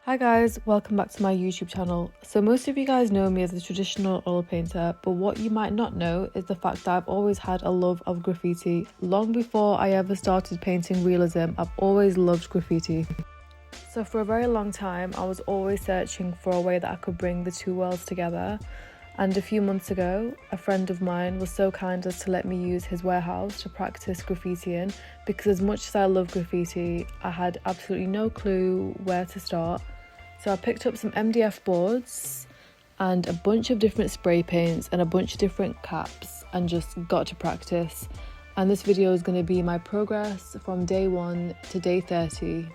Hi guys, welcome back to my YouTube channel. So most of you guys know me as a traditional oil painter, but what you might not know is the fact that I've always had a love of graffiti. Long before I ever started painting realism, I've always loved graffiti. So for a very long time, I was always searching for a way that I could bring the two worlds together. And a few months ago, a friend of mine was so kind as to let me use his warehouse to practice graffiti in, because as much as I love graffiti, I had absolutely no clue where to start. So I picked up some MDF boards and a bunch of different spray paints and a bunch of different caps and just got to practice. And this video is going to be my progress from day 1 to day 30.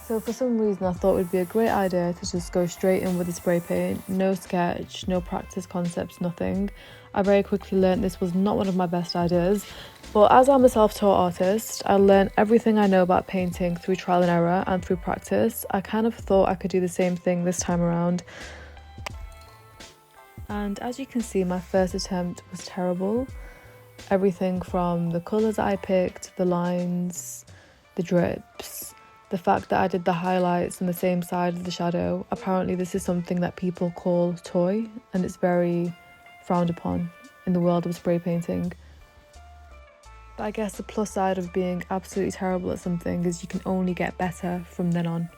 So for some reason I thought it would be a great idea to just go straight in with the spray paint, no sketch, no practice concepts, nothing. I very quickly learned this was not one of my best ideas, but as I'm a self-taught artist, I learned everything I know about painting through trial and error and through practice. I kind of thought I could do the same thing this time around. And as you can see, my first attempt was terrible. Everything from the colours I picked, the lines, the drips, the fact that I did the highlights on the same side of the shadow. Apparently this is something that people call toy, and it's very frowned upon in the world of spray painting. But I guess the plus side of being absolutely terrible at something is you can only get better from then on.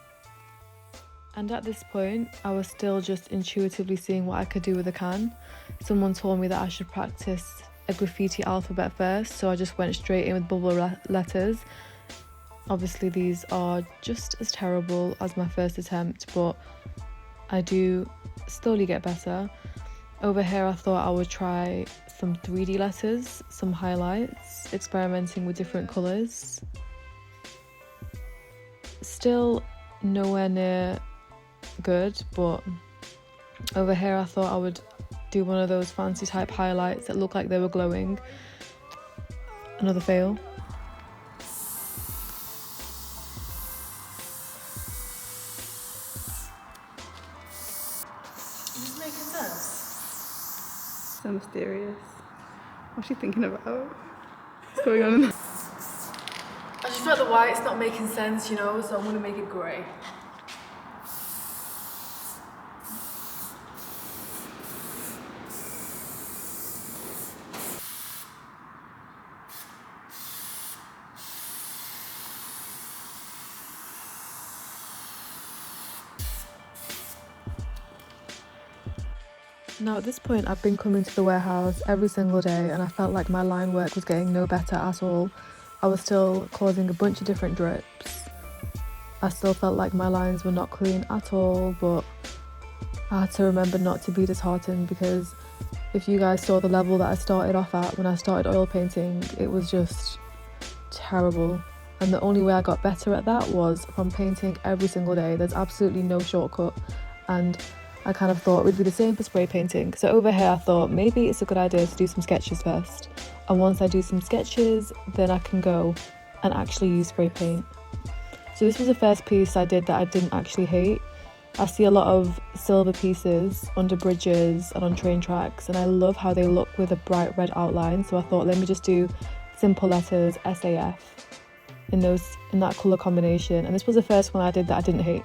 And at this point, I was still just intuitively seeing what I could do with a can. Someone told me that I should practice a graffiti alphabet first, so I just went straight in with bubble letters. Obviously these are just as terrible as my first attempt, but I do slowly get better. Over here I thought I would try some 3D letters, some highlights, experimenting with different colours. Still nowhere near good, but over here I thought I would do one of those fancy type highlights that look like they were glowing. Another fail. So mysterious. What's she thinking about? What's going on? I just feel like the white's not making sense, you know, so I'm going to make it grey. Now at this point I've been coming to the warehouse every single day and I felt like my line work was getting no better at all. I was still causing a bunch of different drips. I still felt like my lines were not clean at all, but I had to remember not to be disheartened, because if you guys saw the level that I started off at when I started oil painting, it was just terrible. And the only way I got better at that was from painting every single day. There's absolutely no shortcut, and I kind of thought it would be the same for spray painting. So over here I thought maybe it's a good idea to do some sketches first. And once I do some sketches, then I can go and actually use spray paint. So this was the first piece I did that I didn't actually hate. I see a lot of silver pieces under bridges and on train tracks, and I love how they look with a bright red outline. So I thought, let me just do simple letters SAF in that colour combination. And this was the first one I did that I didn't hate.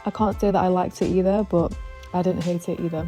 I can't say that I liked it either, but I didn't hate it either.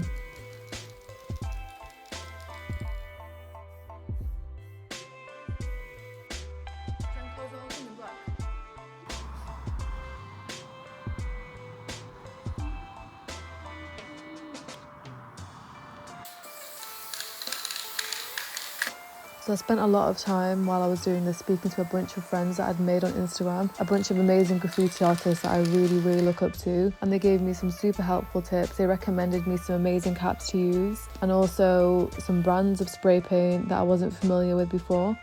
So I spent a lot of time while I was doing this speaking to a bunch of friends that I'd made on Instagram, a bunch of amazing graffiti artists that I really look up to, and they gave me some super helpful tips. They recommended me some amazing caps to use and also some brands of spray paint that I wasn't familiar with before.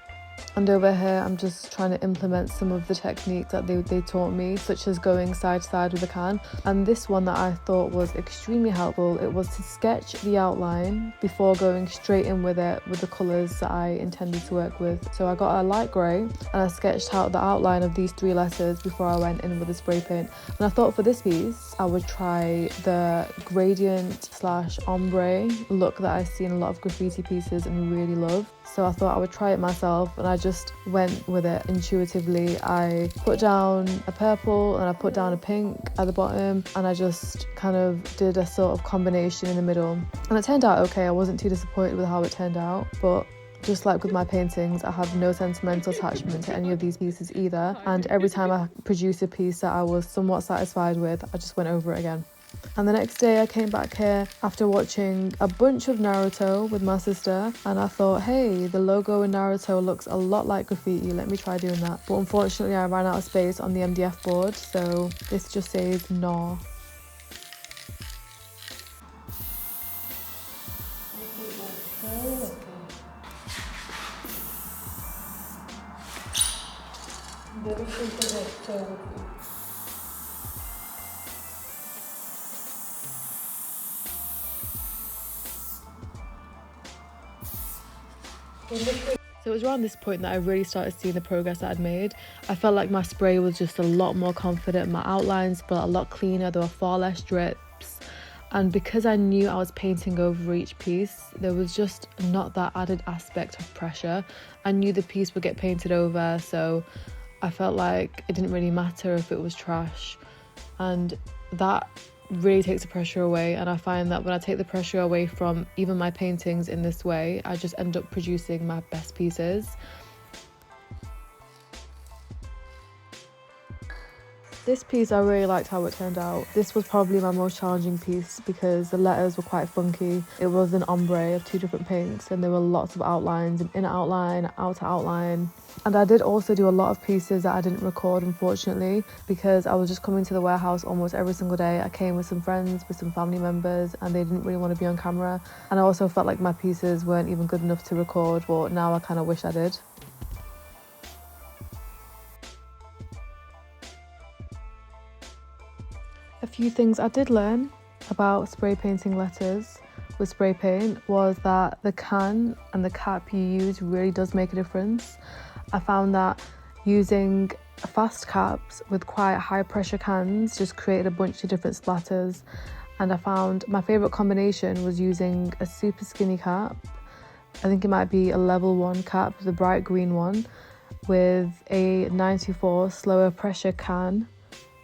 And over here I'm just trying to implement some of the techniques that they taught me, such as going side to side with a can. And this one that I thought was extremely helpful, it was to sketch the outline before going straight in with it with the colours that I intended to work with. So I got a light grey and I sketched out the outline of these 3 letters before I went in with the spray paint. And I thought for this piece I would try the gradient / ombre look that I see in a lot of graffiti pieces and really love. so I thought I would try it myself, and I just went with it intuitively. I put down a purple and I put down a pink at the bottom, and I just kind of did a sort of combination in the middle, and it turned out okay. I wasn't too disappointed with how it turned out, but just like with my paintings, I have no sentimental attachment to any of these pieces either, and every time I produced a piece that I was somewhat satisfied with, I just went over it again. And the next day I came back here after watching a bunch of Naruto with my sister, and I thought, hey, the logo in Naruto looks a lot like Graffiti, let me try doing that. But unfortunately I ran out of space on the MDF board, so this just says no. So it was around this point that I really started seeing the progress that I'd made. I felt like my spray was just a lot more confident, my outlines felt a lot cleaner, there were far less drips, and because I knew I was painting over each piece, there was just not that added aspect of pressure. I knew the piece would get painted over, so I felt like it didn't really matter if it was trash, and that really takes the pressure away. And I find that when I take the pressure away from even my paintings in this way, I just end up producing my best pieces. This piece, I really liked how it turned out. This was probably my most challenging piece because the letters were quite funky. It was an ombre of two different pinks, and there were lots of outlines, an inner outline, outer outline. And I did also do a lot of pieces that I didn't record, unfortunately, because I was just coming to the warehouse almost every single day. I came with some friends, with some family members, and they didn't really want to be on camera. And I also felt like my pieces weren't even good enough to record, but now I kind of wish I did. A few things I did learn about spray painting letters with spray paint was that the can and the cap you use really does make a difference. I found that using fast caps with quite high pressure cans just created a bunch of different splatters, and I found my favourite combination was using a super skinny cap. I think it might be a level 1 cap, the bright green one, with a 94 slower pressure can.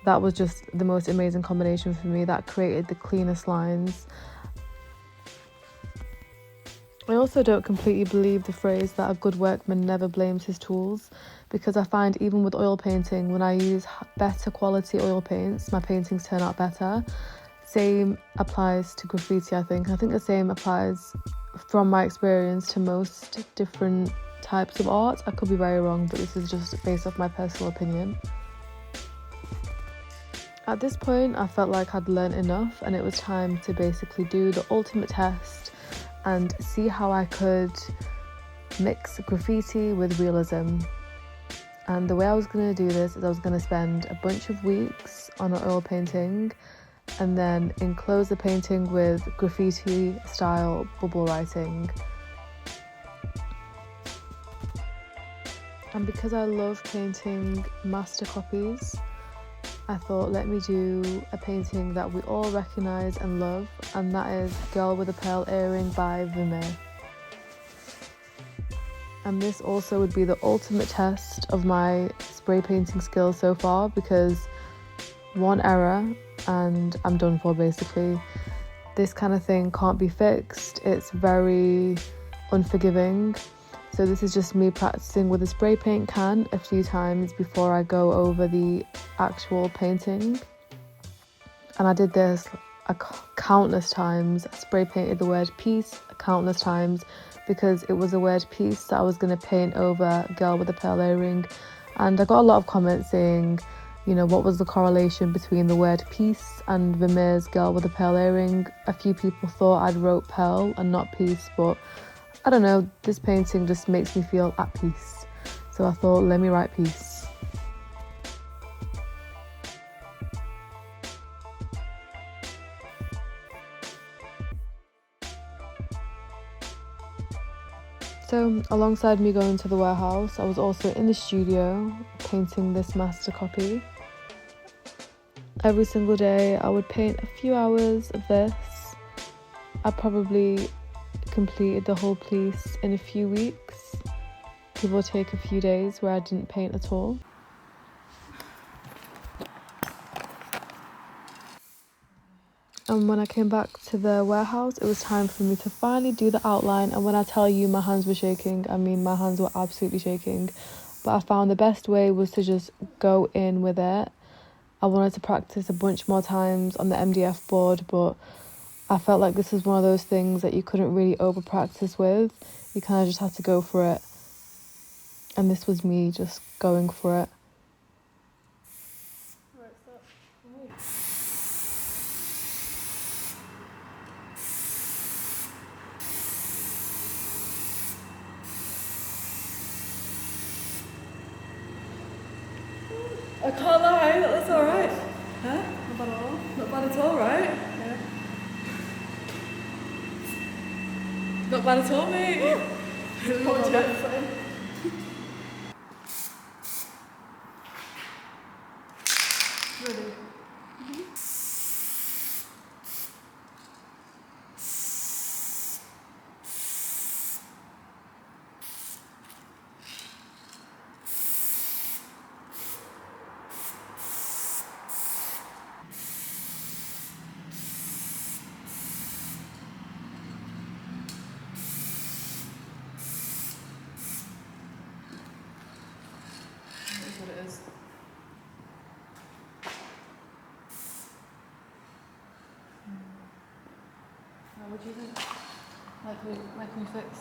That was just the most amazing combination for me. That created the cleanest lines. I also don't completely believe the phrase that a good workman never blames his tools, because I find even with oil painting, when I use better quality oil paints, my paintings turn out better. Same applies to graffiti, I think. I think the same applies from my experience to most different types of art. I could be very wrong, but this is just based off my personal opinion. At this point, I felt like I'd learned enough, and it was time to basically do the ultimate test and see how I could mix graffiti with realism. And the way I was going to do this is I was going to spend a bunch of weeks on an oil painting and then enclose the painting with graffiti style bubble writing. And because I love painting master copies, I thought, let me do a painting that we all recognise and love, and that is Girl with a Pearl Earring by Vermeer. And this also would be the ultimate test of my spray painting skills so far, because one error and I'm done for, basically. This kind of thing can't be fixed. It's very unforgiving. So this is just me practicing with a spray paint can a few times before I go over the actual painting. And I did this countless times. I spray painted the word peace countless times because it was the word peace that I was going to paint over Girl with a Pearl Earring. And I got a lot of comments saying, you know, what was the correlation between the word peace and Vermeer's Girl with a Pearl Earring. A few people thought I'd wrote pearl and not peace, but I don't know, this painting just makes me feel at peace. So I thought, let me write peace. So alongside me going to the warehouse, I was also in the studio painting this master copy. Every single day I would paint a few hours of this. I probably completed the whole piece in a few weeks. Give or take a few days where I didn't paint at all. And when I came back to the warehouse, it was time for me to finally do the outline. And when I tell you my hands were shaking, I mean my hands were absolutely shaking. But I found the best way was to just go in with it. I wanted to practice a bunch more times on the MDF board, but I felt like this was one of those things that you couldn't really over practice with. You kind of just had to go for it. And this was me just going for it. I can't lie, that's alright. Huh? Not bad at all. Not bad at all, right? Yeah. Not bad at all, mate. Probably too. Ready? That's what it is. What do you think? Like we fix?